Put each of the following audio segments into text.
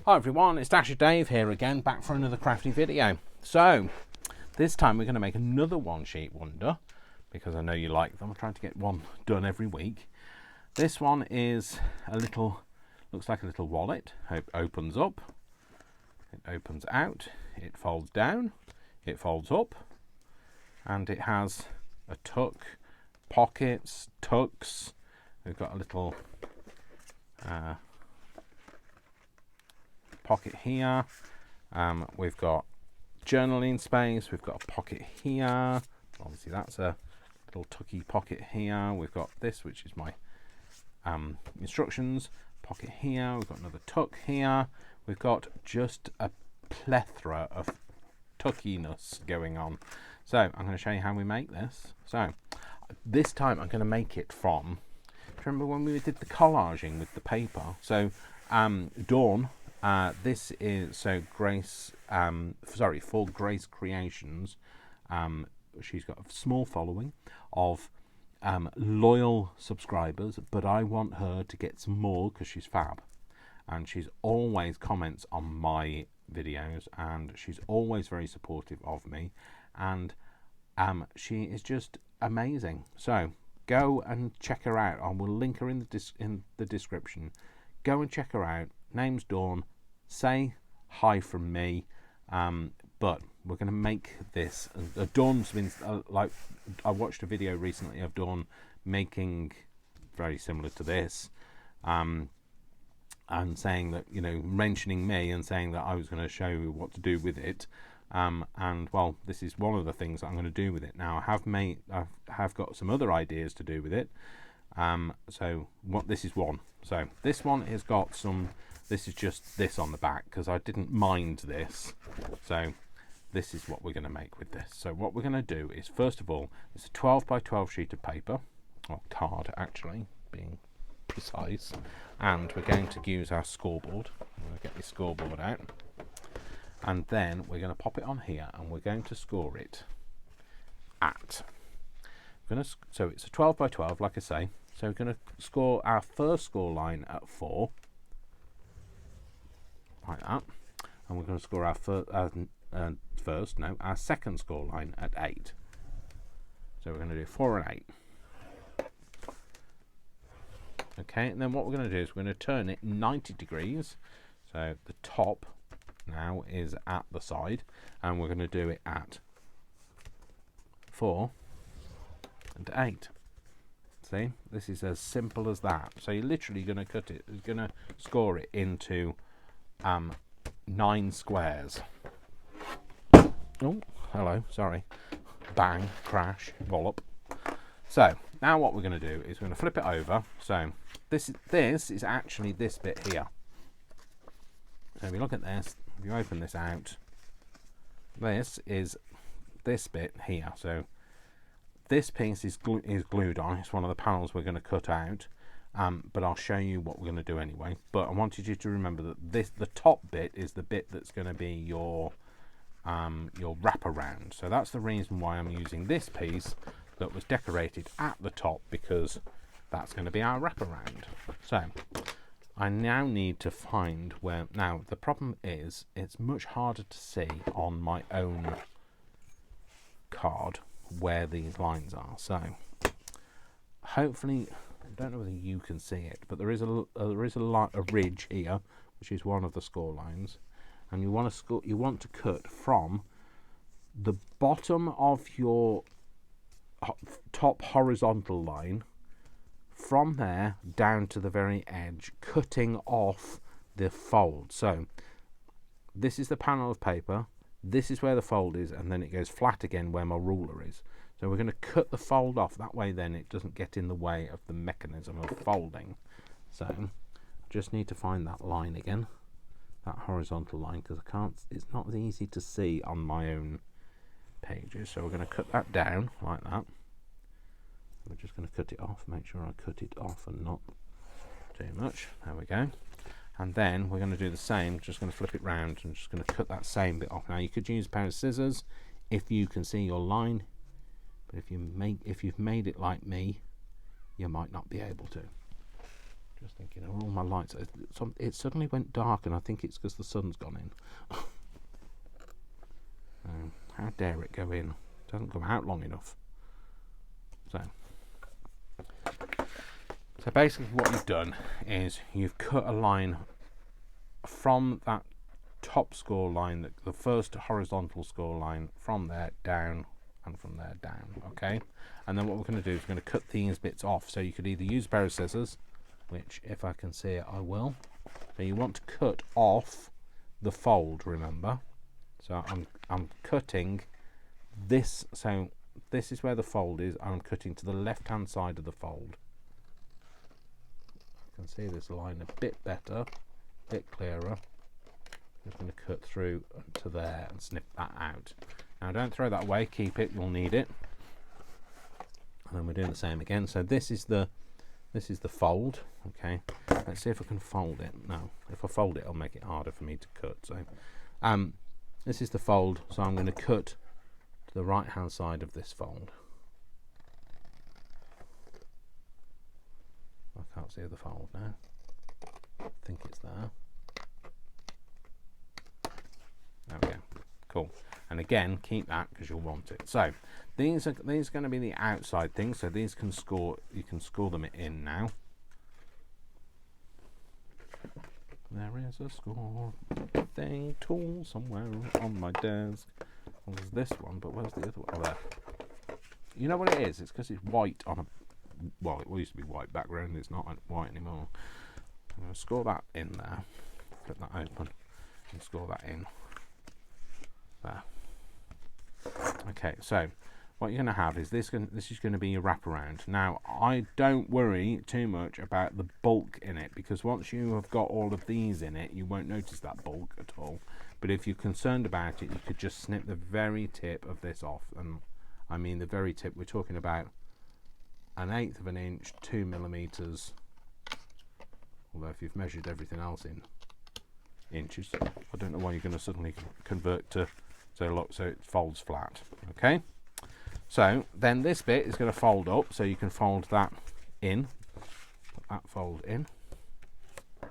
Hi everyone, it's Dasher Dave here again, back for another crafty video. So, this time we're going to make another one sheet wonder, because I know you like them. I'm trying to get one done every week. This one is a little, looks like a little wallet. It opens up, it opens out, it folds down, it folds up, and it has a tuck, pockets, tucks. We've got a little pocket here. We've got journaling space. We've got a pocket here. Obviously that's a little tucky pocket here. We've got this, which is my instructions. Pocket here. We've got another tuck here. We've got just a plethora of tuckiness going on. So I'm going to show you how we make this. So this time I'm going to make it from, remember when we did the collaging with the paper? So Dawn, this is Grace, for Grace Creations. She's got a small following of loyal subscribers, but I want her to get some more because she's fab, and she's always comments on my videos, and she's always very supportive of me, and she is just amazing. So go and check her out. I will link her in the description. Go and check her out. Name's Dawn. Say hi from me. But we're going to make this. Dawn's been like, I watched a video recently of Dawn making very similar to this, and saying that, you know, mentioning me and saying that I was going to show you what to do with it. And well, this is one of the things that I'm going to do with it. Now I have got some other ideas to do with it. So this is one. So this one has got some. This is just this on the back because I didn't mind this. So this is what we're going to make with this. So what we're going to do is, first of all, it's a 12 by 12 sheet of paper, or card actually, being precise, and we're going to use our scoreboard. I'm going to get this scoreboard out, and then we're going to pop it on here, and we're going to score it at. So it's a 12 by 12, like I say. So we're going to score our first score line at 4. Like that, and we're going to score our our second score line at 8. So we're going to do 4 and 8. Okay, and then what we're going to do is we're going to turn it 90 degrees. So the top now is at the side, and we're going to do it at 4 and 8. See, this is as simple as that. So you're literally going to cut it, you're going to score it into 9 squares. Oh, hello, sorry. Bang, crash, wallop. So now what we're going to do is we're going to flip it over. So this is actually this bit here. So if you look at this, if you open this out, this is this bit here. So this piece is glued on. It's one of the panels we're going to cut out. But I'll show you what we're going to do anyway. But I wanted you to remember that the top bit is the bit that's going to be your wraparound. So that's the reason why I'm using this piece that was decorated at the top, because that's going to be our wraparound. So I now need to find where. Now the problem is it's much harder to see on my own card where these lines are. So hopefully, I don't know whether you can see it, but there is a ridge here, which is one of the score lines, and you want to cut from the bottom of your top horizontal line, from there down to the very edge, cutting off the fold. So this is the panel of paper, this is where the fold is, and then it goes flat again where my ruler is. So we're going to cut the fold off, that way then it doesn't get in the way of the mechanism of folding. So I just need to find that line again, that horizontal line, because it's not as easy to see on my own pages. So we're going to cut that down like that. We're just going to cut it off, make sure I cut it off and not too much. There we go. And then we're going to do the same, just going to flip it round and just going to cut that same bit off. Now you could use a pair of scissors if you can see your line. But if you've made it like me, you might not be able to. Just thinking of all my lights. It suddenly went dark, and I think it's because the sun's gone in. How dare it go in? It doesn't come out long enough. So basically what you've done is you've cut a line from that top score line, the first horizontal score line, from there down, and from there down. Okay, and then what we're going to do is we're going to cut these bits off. So you could either use a pair of scissors, which if I can see it I will. So you want to cut off the fold, remember. So I'm cutting this, so this is where the fold is. I'm cutting to the left hand side of the fold. You can see this line a bit better, a bit clearer. I'm just going to cut through to there and snip that out. Now don't throw that away, keep it, you'll need it. And then we're doing the same again. So this is the fold. Okay, let's see if I can fold it. No, if I fold it, it'll make it harder for me to cut. So this is the fold, so I'm going to cut to the right hand side of this fold. I can't see the fold now. I think it's there. There we go. Cool. And again, keep that because you'll want it. So these are going to be the outside things. So these can score. You can score them in now. There is a score thing tool somewhere on my desk. Well, there's this one, but where's the other one? Oh, there. You know what it is? It's because it's white on a, well, it used to be white background. It's not white anymore. I'm going to score that in there. Flip that open and score that in there. Okay, so what you're going to have is this is going to be your wraparound. Now, I don't worry too much about the bulk in it, because once you have got all of these in it, you won't notice that bulk at all. But if you're concerned about it, you could just snip the very tip of this off. And I mean the very tip, we're talking about 1/8 of an inch, 2 millimeters. Although if you've measured everything else in inches, I don't know why you're going to suddenly convert to, so look, so it folds flat. Okay. So then this bit is going to fold up, so you can fold that in, put that fold in.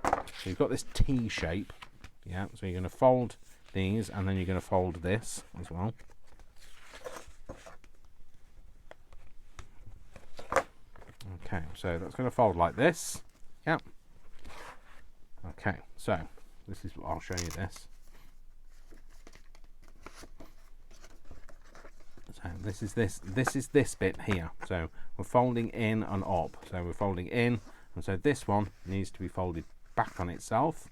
So you've got this T shape, yeah, so you're going to fold these, and then you're going to fold this as well. Okay, so that's going to fold like this, yeah. Okay, so this is, I'll show you this. So this is this bit here. So we're folding in and up. So we're folding in, and so this one needs to be folded back on itself.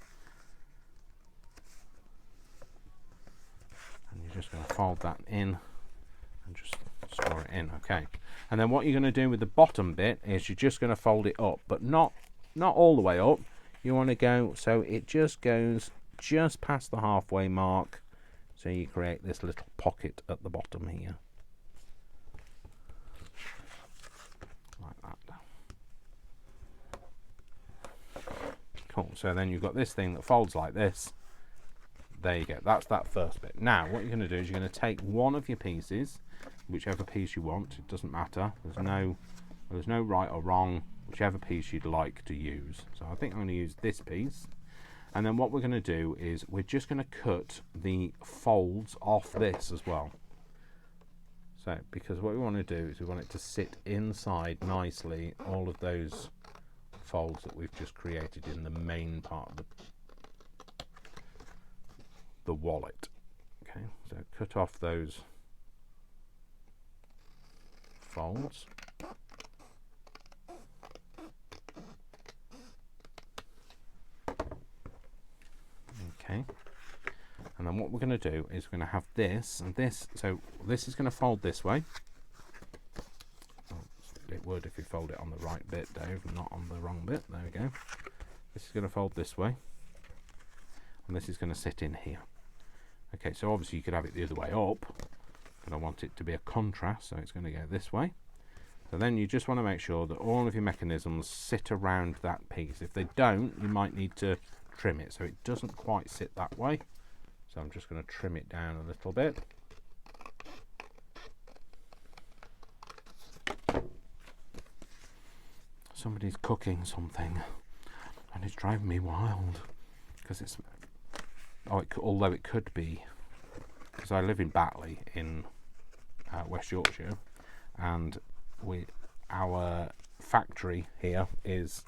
And you're just going to fold that in and just store it in. Okay. And then what you're going to do with the bottom bit is you're just going to fold it up, but not all the way up. You want to go so it just goes just past the halfway mark. So you create this little pocket at the bottom here. Like that. Cool, so then you've got this thing that folds like this. There you go, that's that first bit. Now what you're going to do is you're going to take one of your pieces, whichever piece you want, it doesn't matter. There's no right or wrong, whichever piece you'd like to use. So I think I'm going to use this piece. And then what we're going to do is we're just going to cut the folds off this as well. So, because what we want to do is we want it to sit inside nicely all of those folds that we've just created in the main part of the wallet. Okay, so cut off those folds. Okay, and then what we're going to do is we're going to have this and this. So this is going to fold this way. Oh, it would if you fold it on the right bit, Dave, not on the wrong bit. There we go. This is going to fold this way, and this is going to sit in here. Okay, so obviously you could have it the other way up, but I want it to be a contrast, so it's going to go this way. So then you just want to make sure that all of your mechanisms sit around that piece. If they don't, you might need to trim it so it doesn't quite sit that way. So I'm just going to trim it down a little bit. Somebody's cooking something. and it's driving me wild because it's although it could be, because I live in Batley in West Yorkshire, and our factory here is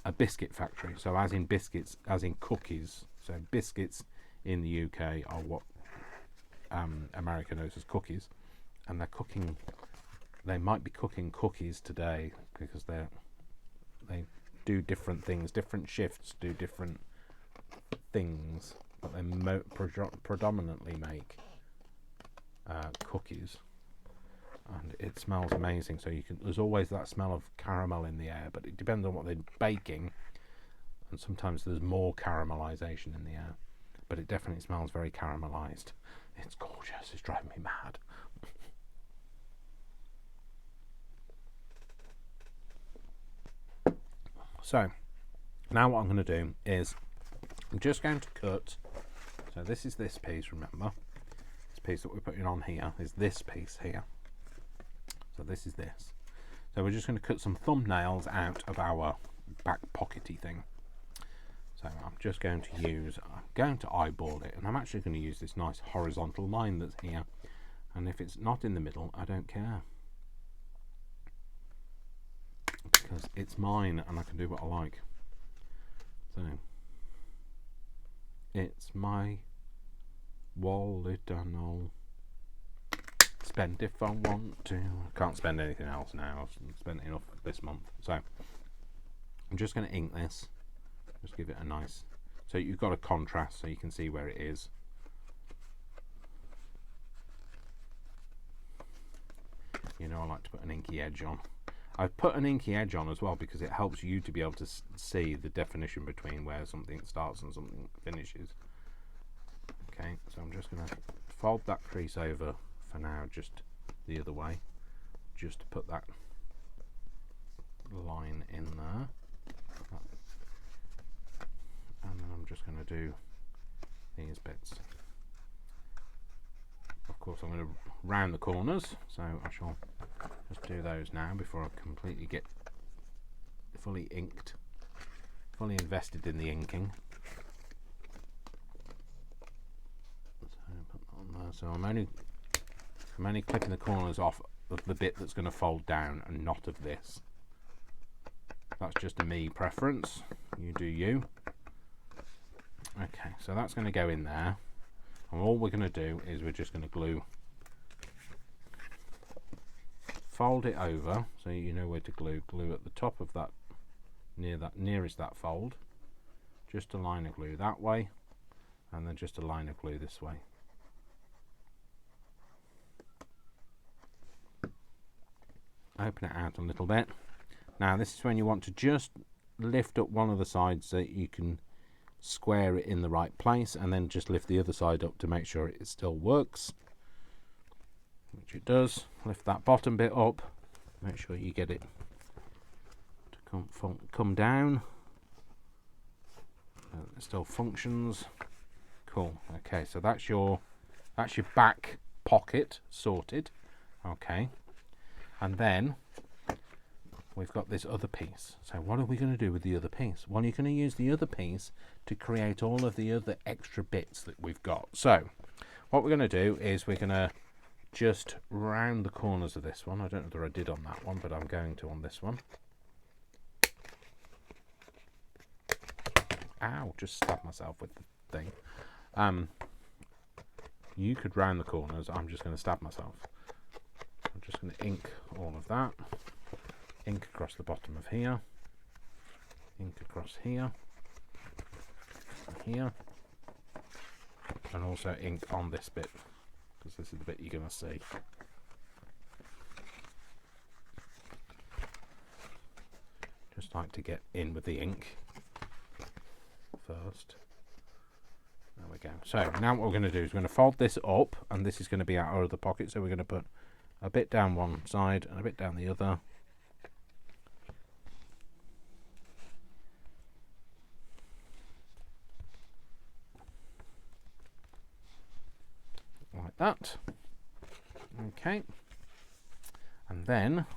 a biscuit factory, so as in biscuits, as in cookies. So biscuits in the UK are what America knows as cookies, and they might be cooking cookies today because they do different things, different shifts do different things, but they predominantly make cookies, and it smells amazing. So there's always that smell of caramel in the air, but it depends on what they're baking, and sometimes there's more caramelization in the air, but it definitely smells very caramelized. It's gorgeous. It's driving me mad. So now what I'm going to do is I'm just going to cut. So this is this piece, remember. This piece that we're putting on here is this piece here. So this is this. So we're just going to cut some thumbnails out of our back pockety thing. So I'm just going to eyeball it, and I'm actually going to use this nice horizontal line that's here, and if it's not in the middle, I don't care, because it's mine and I can do what I like. So it's my wallet and I'll spend if I want to. I can't spend anything else now. I've spent enough this month. So I'm just going to ink this. Just give it a nice, so you've got a contrast so you can see where it is. You know, I like to put an inky edge on. I've put an inky edge on as well because it helps you to be able to see the definition between where something starts and something finishes. Okay, so I'm just going to fold that crease over for now, just the other way, just to put that line in there. And then I'm just going to do these bits. Of course, I'm going to round the corners, so I shall just do those now before I completely get fully inked, fully invested in the inking. So put that on there. So I'm only clipping the corners off of the bit that's going to fold down, and not of this. That's just a me preference. You do you. Okay, so that's going to go in there, and all we're going to do is we're just going to fold it over, so you know where to glue at the top of that, nearest that fold, just a line of glue that way, and then just a line of glue this way. Open it out a little bit. Now this is when you want to just lift up one of the sides so that you can square it in the right place, and then just lift the other side up to make sure it still works, which it does. Lift that bottom bit up, make sure you get it to come down. It still functions. Cool. Okay, so that's your back pocket sorted. Okay, and then we've got this other piece. So what are we going to do with the other piece? Well, you're going to use the other piece to create all of the other extra bits that we've got. So what we're going to do is we're going to just round the corners of this one. I don't know whether I did on that one, but I'm going to on this one. Ow, just stabbed myself with the thing. You could round the corners. I'm just going to stab myself. I'm just going to ink all of that. Ink across the bottom of here, ink across here, here, and also ink on this bit, because this is the bit you're going to see. Just like to get in with the ink first. There we go. So now what we're going to do is we're going to fold this up, and this is going to be our other pocket, so we're going to put a bit down one side and a bit down the other. Like that. Okay, and then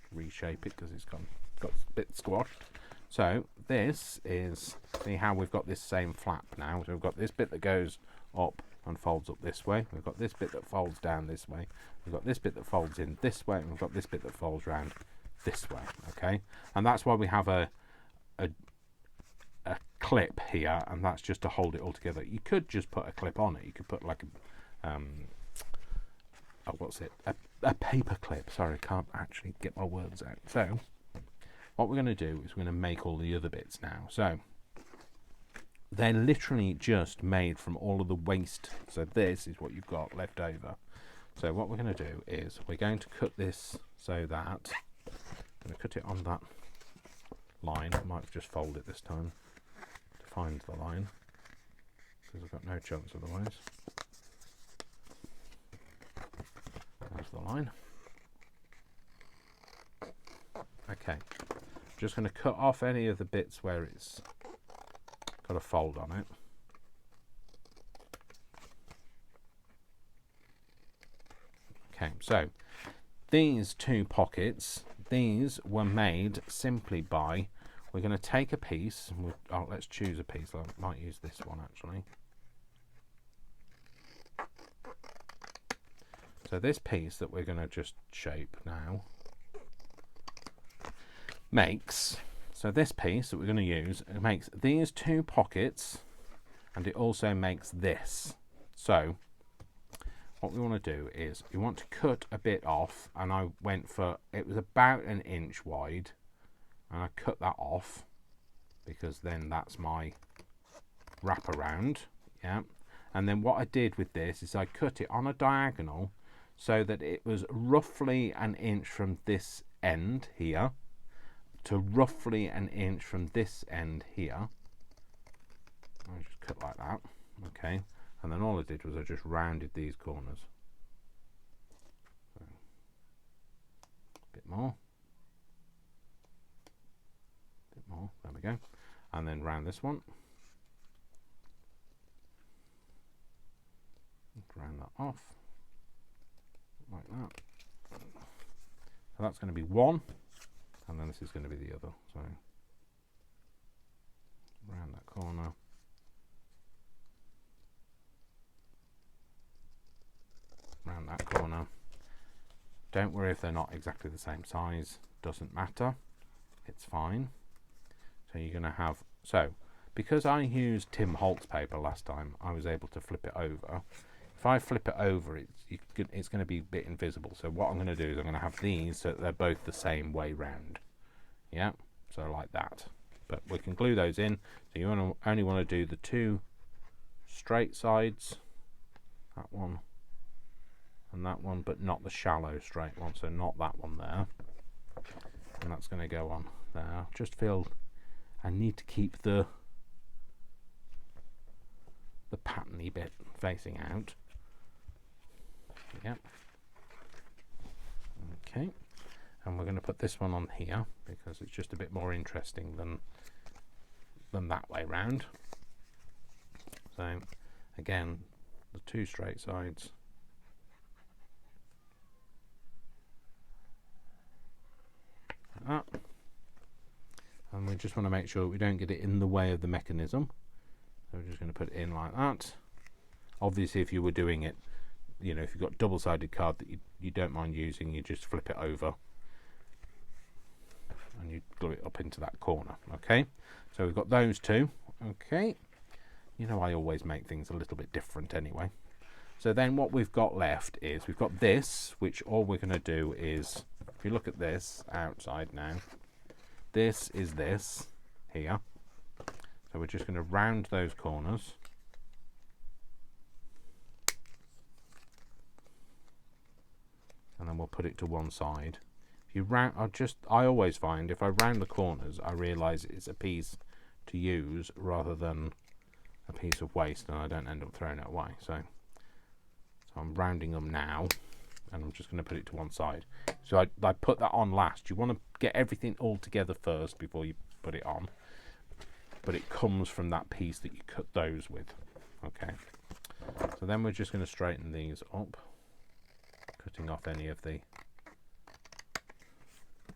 reshape it because it's got a bit squashed. So this is, see how we've got this same flap now. So we've got this bit that goes up and folds up this way. We've got this bit that folds down this way. We've got this bit that folds in this way. And we've got this bit that folds round this way. Okay, and that's why we have a clip here, and that's just to hold it all together. You could just put a clip on it. You could put like a a paper clip. Sorry, I can't actually get my words out. So what we're going to do is we're going to make all the other bits now. So they're literally just made from all of the waste. So this is what you've got left over. So what we're going to do is we're going to cut this so that I'm going to cut it on that line. I might just fold it this time to find the line, because I've got no chance otherwise. There's the line. Okay, just going to cut off any of the bits where it's got a fold on it. Okay, so these two pockets, these were made simply by, we're going to take a piece, and let's choose a piece. I might use this one actually. So this piece that we're going to just shape now makes, so this piece that we're going to use, it makes these two pockets, and it also makes this. So what we want to do is you want to cut a bit off, and I went for, it was about 1 inch wide, and I cut that off because then that's my wraparound. Yeah, and then what I did with this is I cut it on a diagonal so that it was roughly 1 inch from this end here to roughly 1 inch from this end here. I just cut like that. Okay, and then all I did was I just rounded these corners. So, a bit more. Bit more, there we go. And then round this one. Round that off. Like that. So that's going to be one, and then this is going to be the other. So round that corner. Round that corner. Don't worry if they're not exactly the same size, doesn't matter, it's fine. So you're going to have, so because I used Tim Holtz paper last time, I was able to flip it over. If I flip it over, it's going to be a bit invisible. So what I'm going to do is I'm going to have these so that they're both the same way round. Yeah, so like that. But we can glue those in. So you only want to do the two straight sides, that one and that one, but not the shallow straight one. So not that one there. And that's going to go on there. Just feel I need to keep the patterny bit facing out. Yep. Okay, and we're going to put this one on here because it's just a bit more interesting than that way round. So again, the two straight sides. Like that. And we just want to make sure we don't get it in the way of the mechanism. So we're just going to put it in like that. Obviously, if you were doing it, you know, if you've got double-sided card that you don't mind using, you just flip it over and you glue it up into that corner. Okay, so we've got those two. Okay, you know I always make things a little bit different anyway. So then what we've got left is we've got this, which all we're going to do is, if you look at this outside now, this is this here. So we're just going to round those corners. And then we'll put it to one side. If you round, I always find if I round the corners, I realise it's a piece to use rather than a piece of waste, and I don't end up throwing it away. So I'm rounding them now, and I'm just going to put it to one side. So I put that on last. You want to get everything all together first before you put it on, but it comes from that piece that you cut those with. Okay, so then we're just going to straighten these up, cutting off any of the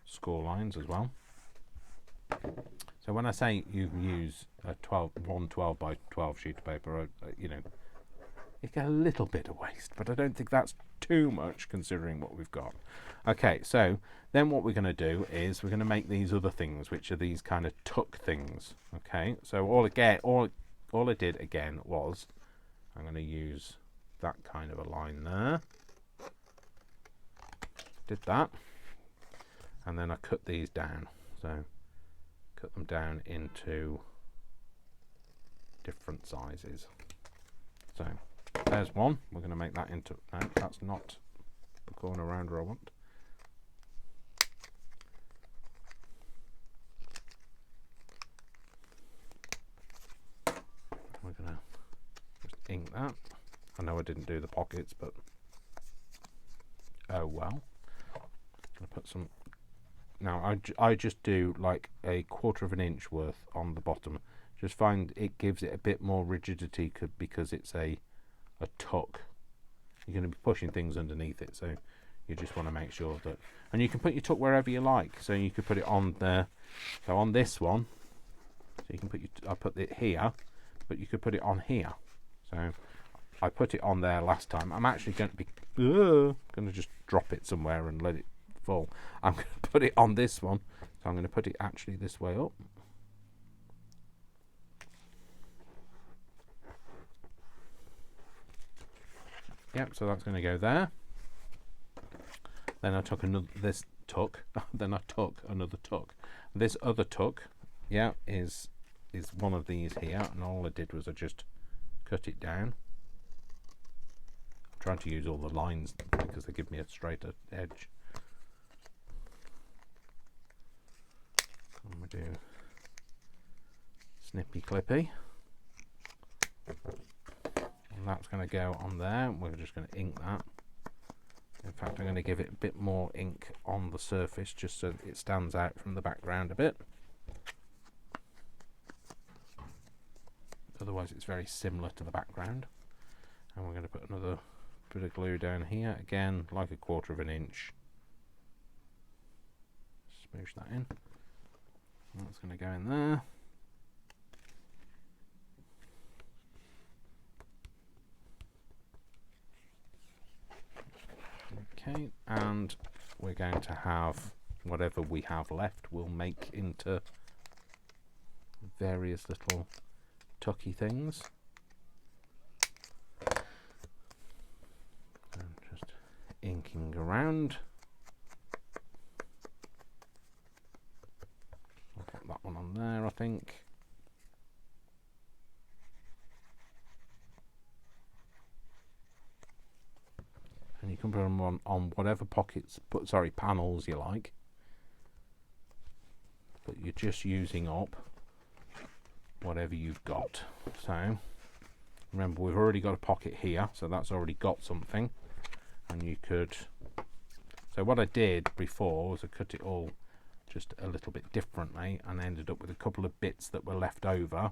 score lines as well. So when I say you use a 12 by 12 sheet of paper, you know, you get a little bit of waste, but I don't think that's too much considering what we've got. Okay, so then what we're going to do is we're going to make these other things, which are these kind of tuck things. Okay, so all I did again was I'm going to use that kind of a line there. Did that, and then I cut these down. So cut them down into different sizes. So there's one. We're going to make that into, no, that's not the corner rounder I want. We're going to just ink that. I know I didn't do the pockets, but oh well. I'll put some. Now I just do like a 1/4 of an inch worth on the bottom. Just find it gives it a bit more rigidity because it's a tuck. You're going to be pushing things underneath it, so you just want to make sure that. And you can put your tuck wherever you like. So you could put it on there. So on this one, so you can put I put it here, but you could put it on here. So I put it on there last time. I'm actually going to be going to just drop it somewhere and let it fall. I'm going to put it on this one. So I'm going to put it actually this way up. Yep, so that's going to go there. Then I took this tuck. Then I took another tuck. This other tuck, yeah, is one of these here, and all I did was I just cut it down. I'm trying to use all the lines because they give me a straighter edge. I'm going to do snippy clippy. And that's going to go on there. We're just going to ink that. In fact, I'm going to give it a bit more ink on the surface just so that it stands out from the background a bit. Otherwise it's very similar to the background. And we're going to put another bit of glue down here, again like a 1/4 of an inch. Smoosh that in. And that's going to go in there. Okay, and we're going to have whatever we have left we'll make into various little tucky things. And just inking around. I'll put that one on there, I think. And you can put them on whatever panels you like. But you're just using up whatever you've got. So remember, we've already got a pocket here, so that's already got something. And you could, so what I did before was I cut it all just a little bit differently and ended up with a couple of bits that were left over,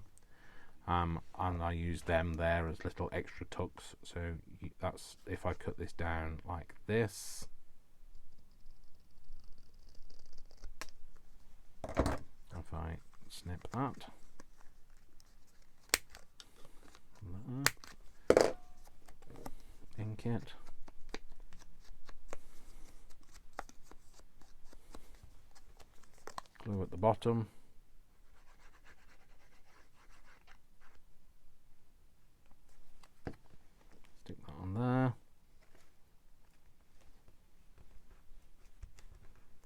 and I used them there as little extra tucks. So that's, if I cut this down like this, if I snip that, ink it, glue at the bottom, stick that on there.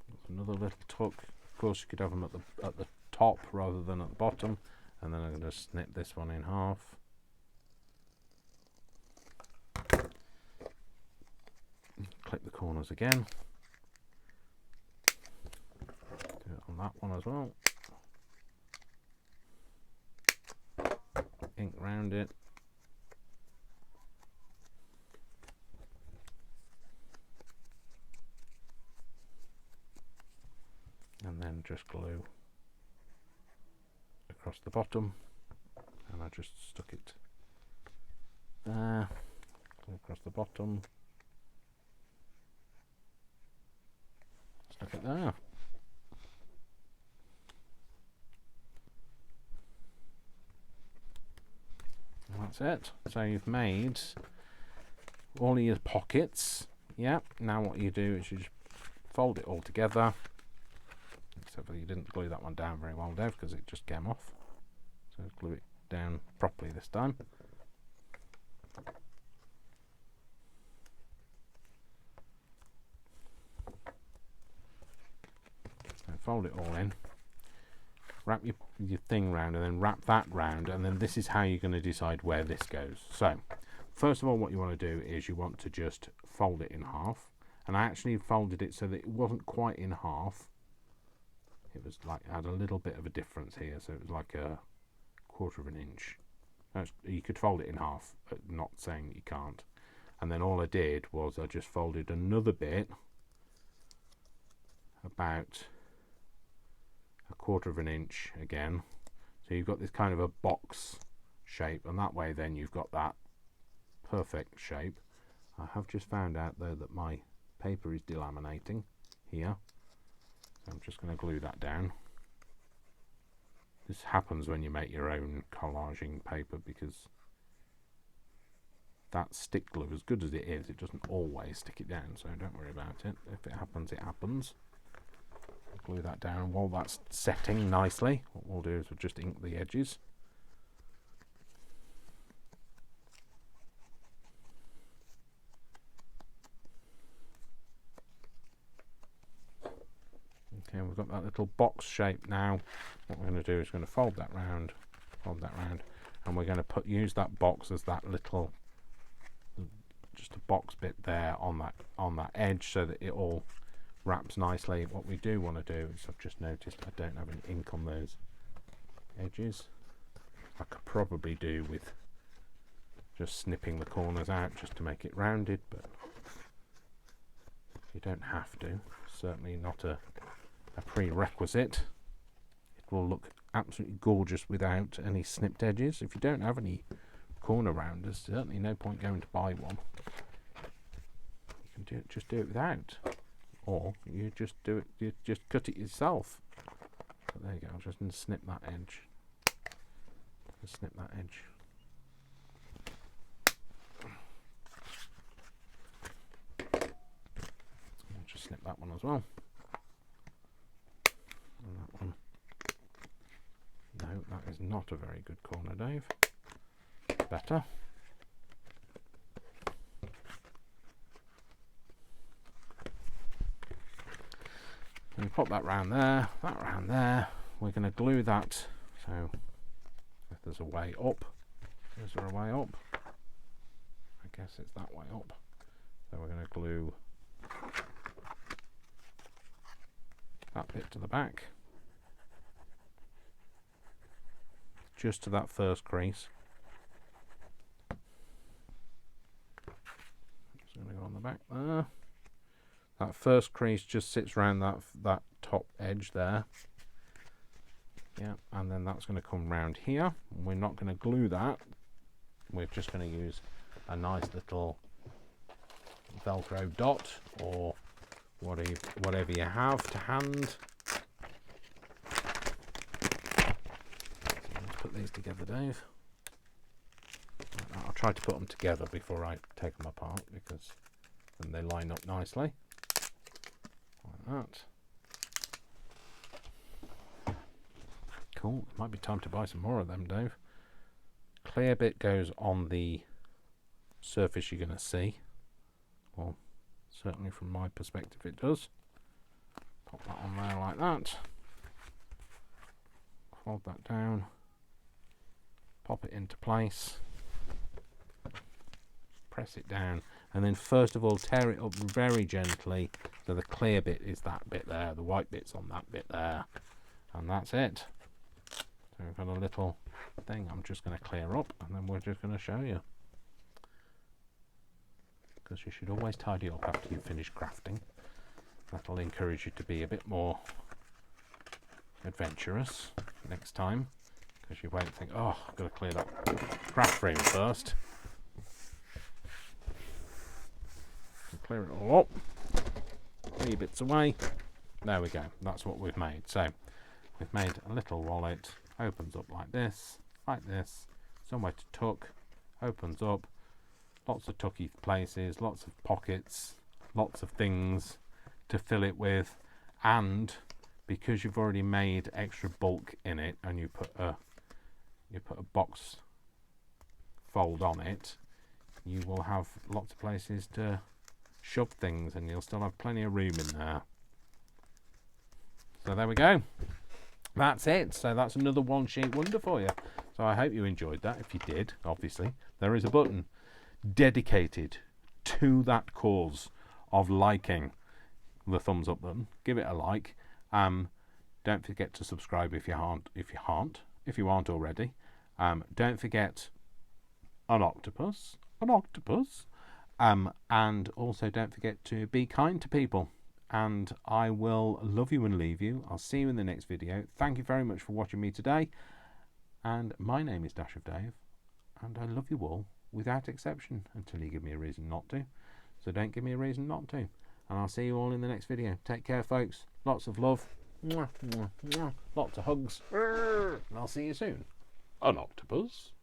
That's another little tuck. Of course, you could have them at the top rather than at the bottom. And then I'm going to snip this one in half. Clip the corners again. Do it on that one as well. Ink round it. And then just glue across the bottom, and I just stuck it there, glue across the bottom, stuck it there. that's it. So you've made all of your pockets. Yeah, now what you do is you just fold it all together. Except for you didn't glue that one down very well, Dave, because it just came off. So glue it down properly this time. So fold it all in. Wrap your thing round, and then wrap that round, and then this is how you're going to decide where this goes. So first of all, what you want to do is you want to just fold it in half. And I actually folded it so that it wasn't quite in half. It was like, had a little bit of a difference here, so it was like a 1/4 of an inch. You could fold it in half, but not saying that you can't. And then all I did was I just folded another bit about a 1/4 of an inch again. So you've got this kind of a box shape, and that way then you've got that perfect shape. I have just found out though that my paper is delaminating here. So I'm just going to glue that down. This happens when you make your own collaging paper, because that stick glue, as good as it is, it doesn't always stick it down, so don't worry about it. If it happens, it happens. Glue that down. While that's setting nicely, what we'll do is we'll just ink the edges. Okay, we've got that little box shape now. What we're going to do is we're going to fold that round, and we're going to use that box as that little, just a box bit there on that edge, so that it all wraps nicely. What we do want to do is, I've just noticed I don't have any ink on those edges. I could probably do with just snipping the corners out just to make it rounded, but you don't have to. Certainly not a prerequisite. It will look absolutely gorgeous without any snipped edges. If you don't have any corner rounders, certainly no point going to buy one. You can just do it without, or you just do it. You just cut it yourself. But there you go. I'm just going to snip that edge. Just snip that edge. I'll just snip that one as well. And that one. No, that is not a very good corner, Dave. Better. So we pop that round there, that round there. We're going to glue that. So if there's a way up, is there a way up? I guess it's that way up. So we're going to glue that bit to the back, just to that first crease. It's going to go on the back there. That first crease just sits around that top edge there. Yeah, and then that's going to come round here. We're not going to glue that. We're just going to use a nice little Velcro dot, or whatever you have to hand. Let's put these together, Dave. I'll try to put them together before I take them apart, because then they line up nicely. Like that. Cool. It might be time to buy some more of them, Dave. Clear bit goes on the surface you're going to see. Well, certainly from my perspective it does. Pop that on there like that. Fold that down. Pop it into place. Press it down. And then first of all tear it up very gently, so the clear bit is that bit there, the white bit's on that bit there, and that's it. So we've got a little thing I'm just going to clear up, and then we're just going to show you, because you should always tidy up after you finish crafting. That'll encourage you to be a bit more adventurous next time, because you won't think, oh, I've got to clear that craft frame first. Clear it all up, 3 bits away. There we go, that's what we've made. So we've made a little wallet, opens up like this, somewhere to tuck, opens up, lots of tucky places, lots of pockets, lots of things to fill it with, and because you've already made extra bulk in it and you put a box fold on it, you will have lots of places to shove things and you'll still have plenty of room in there. So there we go. That's it. So that's another one sheet wonder for you. So I hope you enjoyed that. If you did, obviously, there is a button dedicated to that cause of liking the thumbs up button. Give it a like. Don't forget to subscribe if you aren't already. Don't forget an octopus, and also don't forget to be kind to people. And I will love you and leave you. I'll see you in the next video. Thank you very much for watching me today. And my name is Dash of Dave, and I love you all without exception until you give me a reason not to. So don't give me a reason not to. And I'll see you all in the next video. Take care, folks. Lots of love. Lots of hugs. And I'll see you soon. An octopus.